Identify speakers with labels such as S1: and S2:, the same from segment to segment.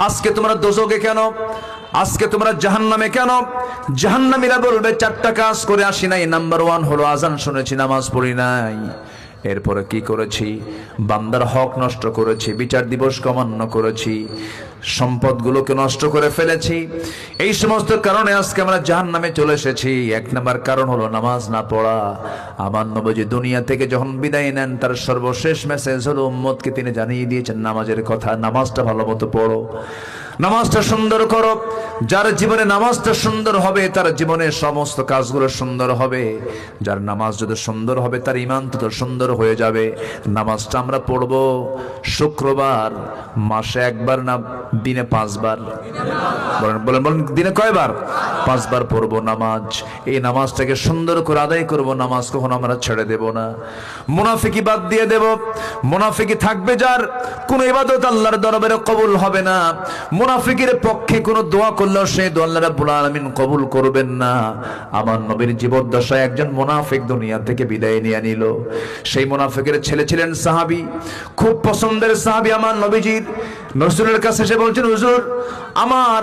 S1: আজকে তোমরা দোজখে কেন? আজকে তোমরা জাহান্নামে কেন? জাহান্নামীরা বলবে চারটা কাজ করে আসি নাই। নাম্বার 1 হলো আজান শুনেছি, নামাজ পড়ি নাই। এরপরে কি করেছি? বান্দার হক নষ্ট করেছি, বিচার দিবস অমান্য করেছি, সম্পদগুলোকে নষ্ট করে ফেলেছি। এই সমস্ত কারণে আজকে আমরা জাহান্নামে চলে এসেছি। 1 নাম্বার কারণ হলো নামাজ না পড়া। আমার নবী দুনিয়া থেকে যখন বিদায় নেন, তার সর্বশেষ মেসেজ হলো উম্মতকে তিনি জানিয়ে দিয়েছেন নামাজের কথা। নামাজটা ভালো মতো পড়ো, নামাজটা সুন্দর করো। যার জীবনে নামাজটা সুন্দর হবে, তার জীবনের সমস্ত কাজগুলো সুন্দর হবে। যার নামাজ যদি সুন্দর হবে, তার ঈমান তো সুন্দর হয়ে যাবে। নামাজটা আমরা পড়ব শুক্রবার, মাসে 1 বার না দিনে 5 বার? বলেন বলেন, দিনে কয়বার? 5 বার পড়বো নামাজ। এই নামাজটাকে সুন্দর করে আদায় করব। নামাজ কখনো আমরা ছেড়ে দেব না। মুনাফিকি বাদ দিয়ে দেব। মুনাফিকি থাকবে যার, কোন ইবাদত আল্লাহর দরবারে কবুল হবে না। মুনাফিকের পক্ষে কোনো দোয়া করলেও সেই দোয়া আল্লাহ রাব্বুল আলামিন কবুল করবেন না। আমার নবীর জীবদ্দশায় একজন মুনাফিক দুনিয়া থেকে বিদায় নিয়ে নিল। সেই মুনাফিকের ছেলে ছিলেন সাহাবী, খুব পছন্দের সাহাবী আমার নবীজির। রাসূলের কাছে এসে বলছেন, হুজুর আমার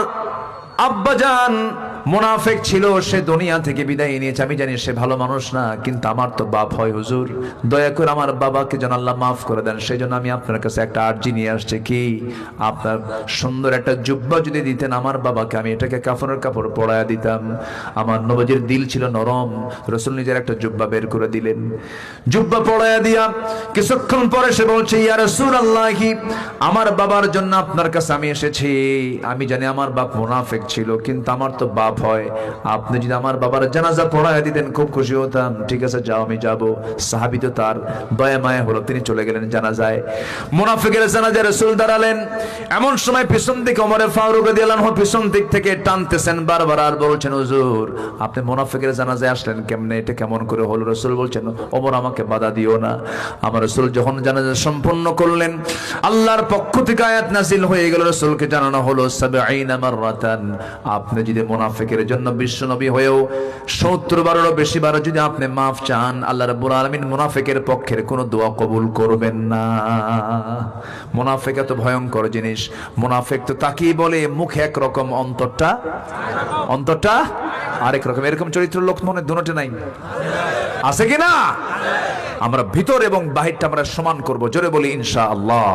S1: আব্বাজান মুনাফিক ছিল, সে দুনিয়া থেকে বিদায় নিয়েছে। আমি জানি সে ভালো মানুষ না, কিন্তু আমার তো বাপ হয় হুজুর, দয়া করে আমার বাবাকে যেন আল্লাহ মাফ করে দেন। সেই জন্য আমি আপনার কাছে একটা আর্জি নিয়ে আসছি। কি? আপনার সুন্দর একটা জুব্বা যদি দিতেন আমার বাবাকে, আমি এটাকে কাফনের কাপড় পরায়া দিতাম। আমার নবীজির দিল ছিল নরম। রাসূল নিজের একটা জুব্বা বের করে দিলেন, জুব্বা পরায়া দিয়া কিছুক্ষণ পরে সে বলছে, ইয়া রাসূলুল্লাহি, আমার বাবার জন্য আপনার কাছে আমি এসেছি। আমি জানি আমার বাপ মুনাফিক ছিল, কিন্তু আমার তো বাপ হয়। আপনি যদি আমার বাবার জানাজা পড়ায় দিতেন খুব খুশি হতাম। ঠিক আছে, যাও, আমি যাব। সাহাবী তো তার দয়া মায়া হলো, তিনি চলে গেলেন জানাজায়। মুনাফিকের জানাজায় রাসূল দাঁড়ালেন। এমন সময় পিছন দিকে ওমর ফারুক রাদিয়াল্লাহু আনহু পিছন দিক থেকে টানতেছেন বারবার, আর বলছেন, হুজুর আপনি মুনাফিকের জানাজায় আসলেন কেমনে? এটা কেমন করে হলো? রাসূল বলছেন, ওমর আমাকে বাধা দিও না। আমার রাসূল যখন জানাজা সম্পন্ন করলেন, আল্লাহর পক্ষ থেকে আয়াত নাযিল হয়ে গেল। রাসূলকে জানানো হলো ৭০ মাররাতান, আপনি যদি মুনাফিকের জন্য বিশ্ব নবী হয়েও ৭০ বারেরও বেশি বার যদি আপনি মাফ চান, আল্লাহ রাব্বুল আলামিন মুনাফিকের পক্ষের কোনো দোয়া কবুল করবেন না। মুনাফিক এত ভয়ঙ্কর জিনিস। মুনাফিক তো তাকেই বলে, মুখে একরকম, অন্তরটা আরেক রকম। এরকম চরিত্র লোক মনে দুটোতে নাই, আছে কিনা? আমরা ভিতর এবং বাহিরটা আমরা সমান করব। জোরে বলি ইনশাআল্লাহ।